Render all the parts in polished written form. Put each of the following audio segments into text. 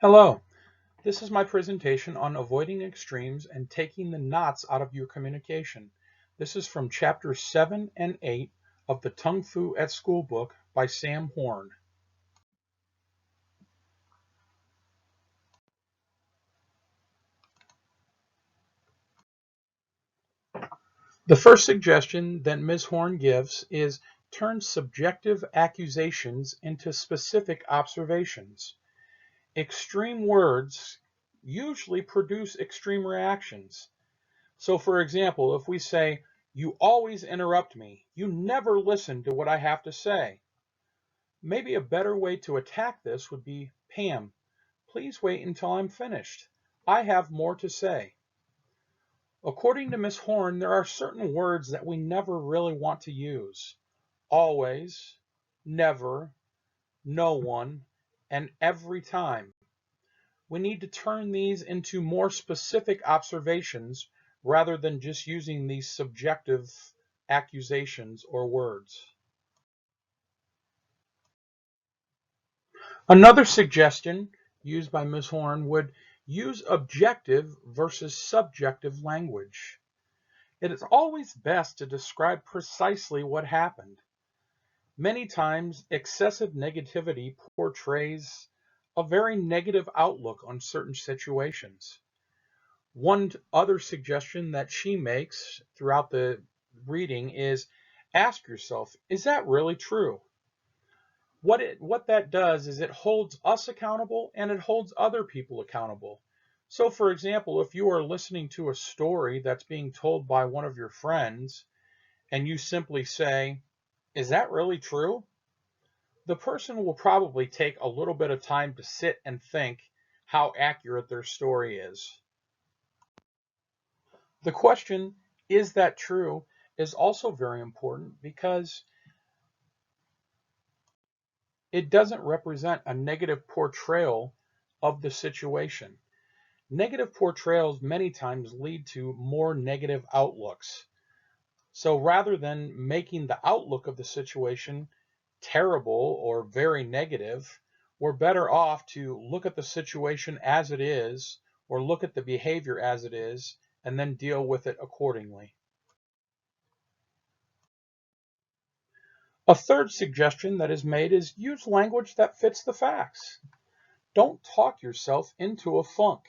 Hello, this is my presentation on avoiding extremes and taking the knots out of your communication. This is from chapters 7 and 8 of the Tung Fu at School book by Sam Horn. The first suggestion that Ms. Horn gives is turn subjective accusations into specific observations. Extreme words usually produce extreme reactions. So, for example, if we say, "You always interrupt me, you never listen to what I have to say," maybe a better way to attack this would be, "Pam, please wait until I'm finished. I have more to say." According to Miss Horn, there are certain words that we never really want to use: always, never, no one, and every time. We need to turn these into more specific observations rather than just using these subjective accusations or words. Another suggestion used by Ms. Horn would use objective versus subjective language. It is always best to describe precisely what happened. Many times, excessive negativity portrays a very negative outlook on certain situations. One other suggestion that she makes throughout the reading is ask yourself, is that really true? What that does is it holds us accountable and it holds other people accountable. So for example, if you are listening to a story that's being told by one of your friends and you simply say, is that really true? The person will probably take a little bit of time to sit and think how accurate their story is. The question, is that true, is also very important because it doesn't represent a negative portrayal of the situation. Negative portrayals many times lead to more negative outlooks. So rather than making the outlook of the situation terrible or very negative, we're better off to look at the situation as it is or look at the behavior as it is and then deal with it accordingly. A third suggestion that is made is use language that fits the facts. Don't talk yourself into a funk.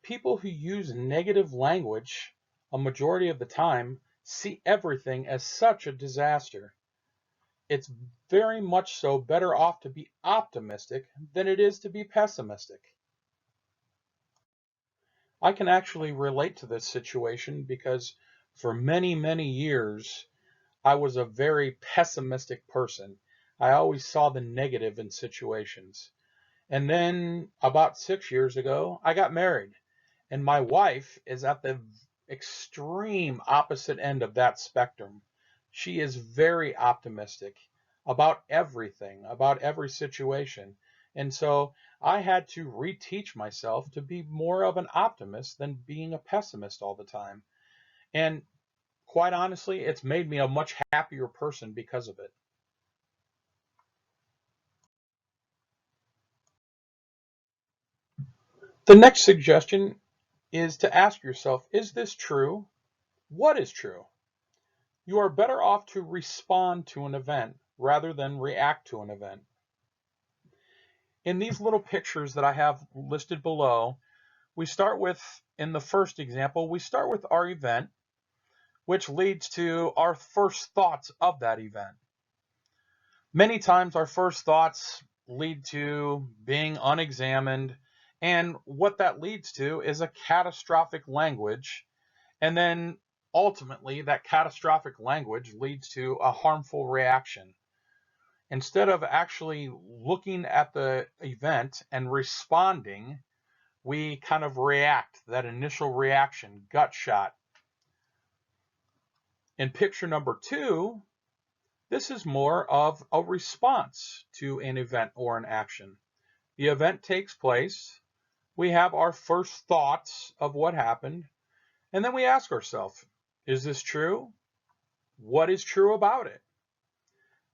People who use negative language a majority of the time see everything as such a disaster. It's very much so better off to be optimistic than it is to be pessimistic. I can actually relate to this situation because for many, many years, I was a very pessimistic person. I always saw the negative in situations. And then about 6 years ago, I got married. And my wife is at the extreme opposite end of that spectrum. She is very optimistic about everything, about every situation. And so I had to reteach myself to be more of an optimist than being a pessimist all the time. And quite honestly, it's made me a much happier person because of it. The next suggestion is to ask yourself, is this true? What is true? You are better off to respond to an event rather than react to an event. In these little pictures that I have listed below, we start with, in the first example, we start with our event, which leads to our first thoughts of that event. Many times our first thoughts lead to being unexamined, and what that leads to is a catastrophic language, and then ultimately that catastrophic language leads to a harmful reaction. Instead of actually looking at the event and responding, we kind of react, that initial reaction, gut shot. In picture number 2, this is more of a response to an event or an action. The event takes place, we have our first thoughts of what happened, and then we ask ourselves, is this true? What is true about it?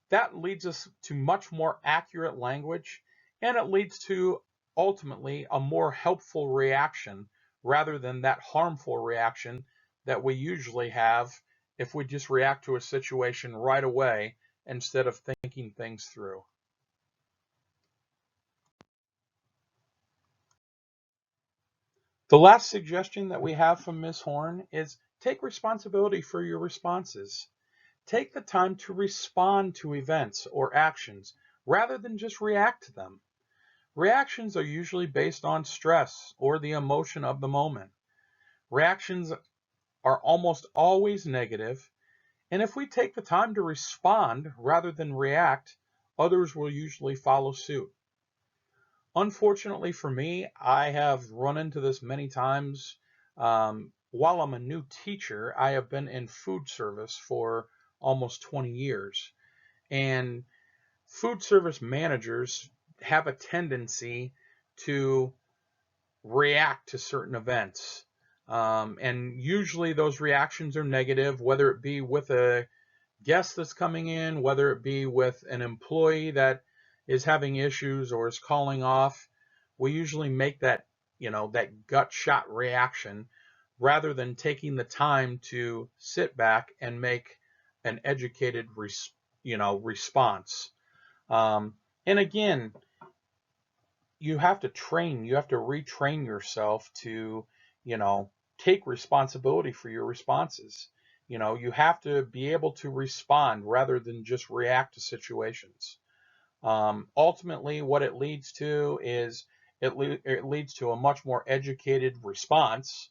That leads us to much more accurate language, and it leads to ultimately a more helpful reaction rather than that harmful reaction that we usually have if we just react to a situation right away instead of thinking things through. The last suggestion that we have from Ms. Horn is take responsibility for your responses. Take the time to respond to events or actions rather than just react to them. Reactions are usually based on stress or the emotion of the moment. Reactions are almost always negative, and if we take the time to respond rather than react, others will usually follow suit. Unfortunately for me, I have run into this many times. While I'm a new teacher, I have been in food service for almost 20 years. And food service managers have a tendency to react to certain events. And usually those reactions are negative, whether it be with a guest that's coming in, whether it be with an employee that is having issues or is calling off. We usually make that, that gut shot reaction rather than taking the time to sit back and make an educated, response. And again, you have to retrain yourself to, you know, take responsibility for your responses. You have to be able to respond rather than just react to situations. Ultimately, what it leads to is it leads to a much more educated response.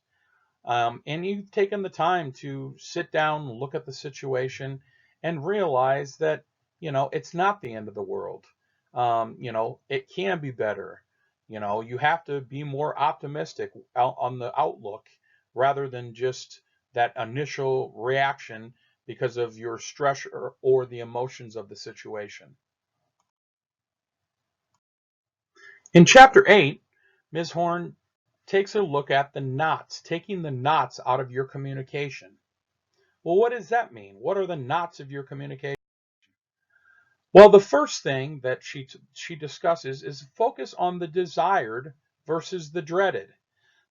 And you've taken the time to sit down, look at the situation, and realize that, it's not the end of the world. It can be better. You have to be more optimistic on the outlook rather than just that initial reaction because of your stress or the emotions of the situation. In Chapter 8, Ms. Horn takes a look at the knots, taking the knots out of your communication. Well, what does that mean? What are the knots of your communication? Well, the first thing that she discusses is focus on the desired versus the dreaded.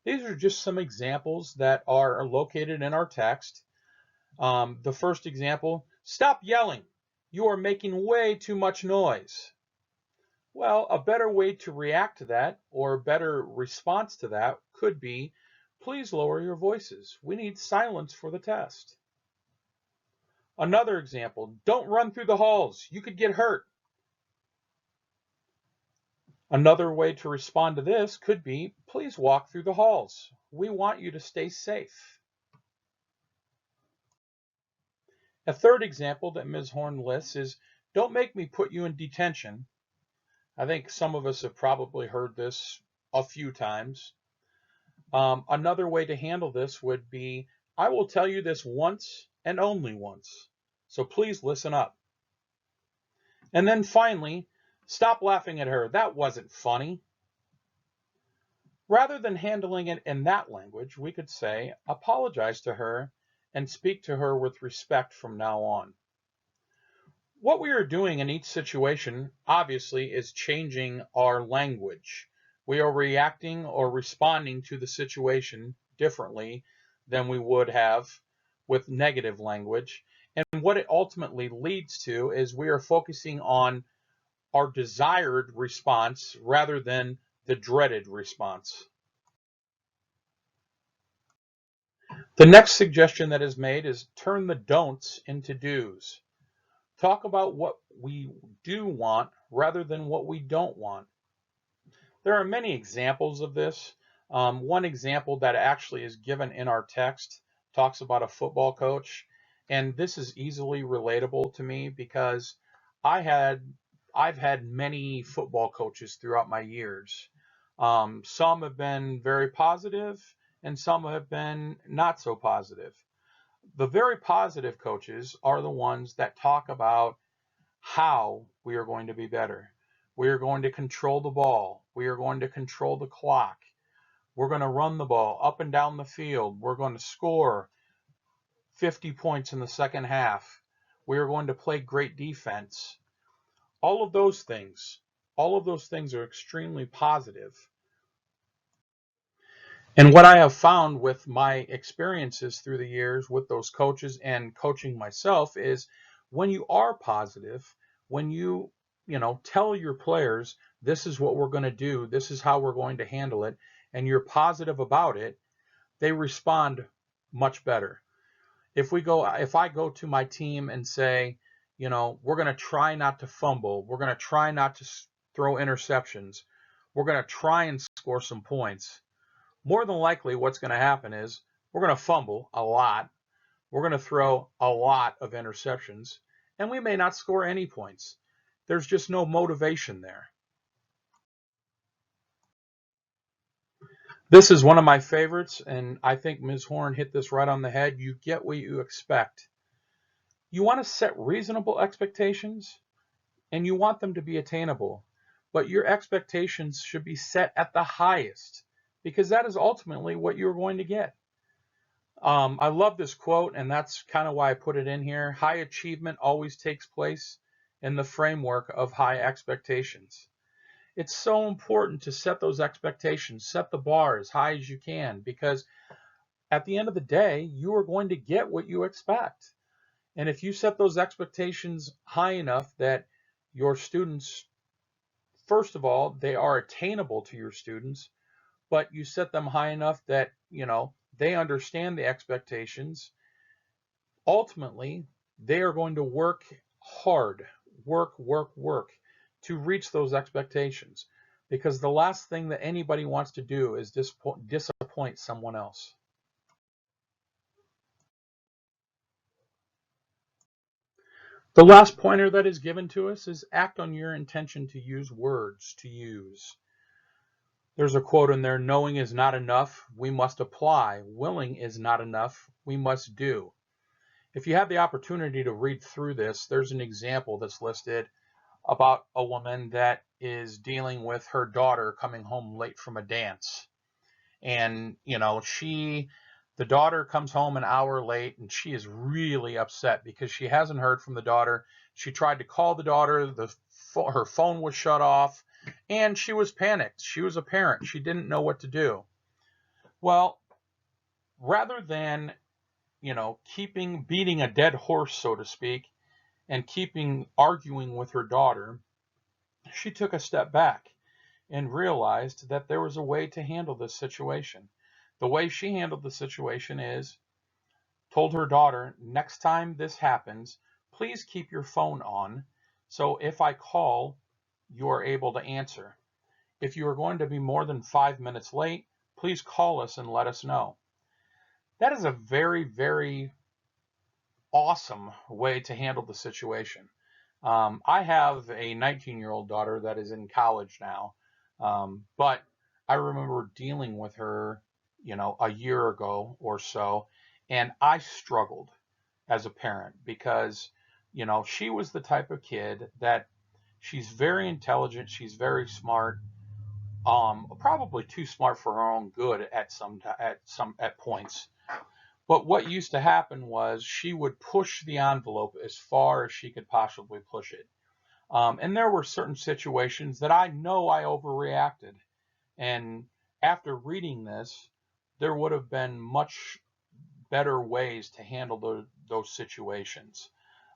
These are just some examples that are located in our text. The first example, stop yelling. You are making way too much noise. Well, a better way to react to that or a better response to that could be, please lower your voices. We need silence for the test. Another example, don't run through the halls. You could get hurt. Another way to respond to this could be, please walk through the halls. We want you to stay safe. A third example that Ms. Horn lists is, don't make me put you in detention. I think some of us have probably heard this a few times. Another way to handle this would be, I will tell you this once and only once. So please listen up. And then finally, stop laughing at her. That wasn't funny. Rather than handling it in that language, we could say, apologize to her and speak to her with respect from now on. What we are doing in each situation, obviously, is changing our language. We are reacting or responding to the situation differently than we would have with negative language. And what it ultimately leads to is we are focusing on our desired response rather than the dreaded response. The next suggestion that is made is turn the don'ts into do's. Talk about what we do want rather than what we don't want. There are many examples of this. One example that actually is given in our text talks about a football coach, and this is easily relatable to me because I had I've had many football coaches throughout my years. Some have been very positive, and some have been not so positive. The very positive coaches are the ones that talk about how we are going to be better. We are going to control the ball. We are going to control the clock. We're going to run the ball up and down the field. We're going to score 50 points in the second half. We are going to play great defense. All of those things. All of those things are extremely positive. And what I have found with my experiences through the years with those coaches and coaching myself is when you are positive, when you tell your players, this is what we're going to do, this is how we're going to handle it, and you're positive about it, they respond much better. If I go to my team and say, we're going to try not to fumble, we're going to try not to throw interceptions, we're going to try and score some points, more than likely what's going to happen is we're going to fumble a lot, we're going to throw a lot of interceptions, and we may not score any points. There's just no motivation there. This is one of my favorites, and I think Ms. Horn hit this right on the head. You get what you expect. You want to set reasonable expectations, and you want them to be attainable, but your expectations should be set at the highest, because that is ultimately what you're going to get. I love this quote, and that's kind of why I put it in here. High achievement always takes place in the framework of high expectations. It's so important to set those expectations, set the bar as high as you can, because at the end of the day, you are going to get what you expect. And if you set those expectations high enough that your students, first of all, they are attainable to your students, but you set them high enough that, they understand the expectations, ultimately, they are going to work hard, work to reach those expectations. Because the last thing that anybody wants to do is disappoint someone else. The last pointer that is given to us is act on your intention to use words to use. There's a quote in there, knowing is not enough, we must apply. Willing is not enough, we must do. If you have the opportunity to read through this, there's an example that's listed about a woman that is dealing with her daughter coming home late from a dance. And, the daughter comes home an hour late and she is really upset because she hasn't heard from the daughter. She tried to call the daughter, her phone was shut off, and she was panicked. She was a parent. She didn't know what to do. Well, rather than, beating a dead horse, so to speak, and keeping arguing with her daughter, she took a step back and realized that there was a way to handle this situation. The way she handled the situation is told her daughter, next time this happens, please keep your phone on. So if I call, you are able to answer. If you are going to be more than 5 minutes late, please call us and let us know. That is a very, very awesome way to handle the situation. I have a 19-year-old daughter that is in college now, but I remember dealing with her, a year ago or so, and I struggled as a parent because, she was the type of kid that she's very intelligent, she's very smart, probably too smart for her own good at points. But what used to happen was she would push the envelope as far as she could possibly push it. And there were certain situations that I know I overreacted. And after reading this, there would have been much better ways to handle those situations.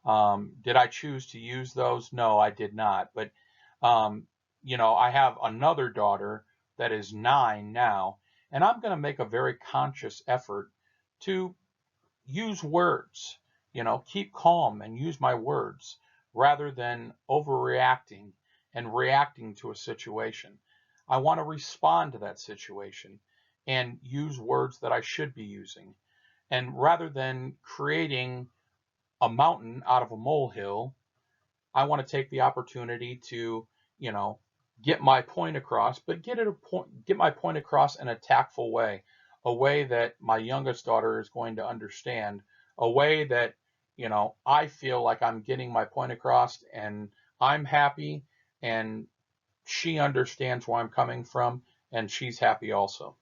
Did I choose to use those? No, I did not. But, I have another daughter that is 9 now, and I'm going to make a very conscious effort to use words, keep calm and use my words rather than overreacting and reacting to a situation. I want to respond to that situation and use words that I should be using. And rather than creating a mountain out of a molehill, I want to take the opportunity to, you know, get my point across, but get my point across in a tactful way, a way that my youngest daughter is going to understand, a way that, I feel like I'm getting my point across and I'm happy and she understands where I'm coming from and she's happy also.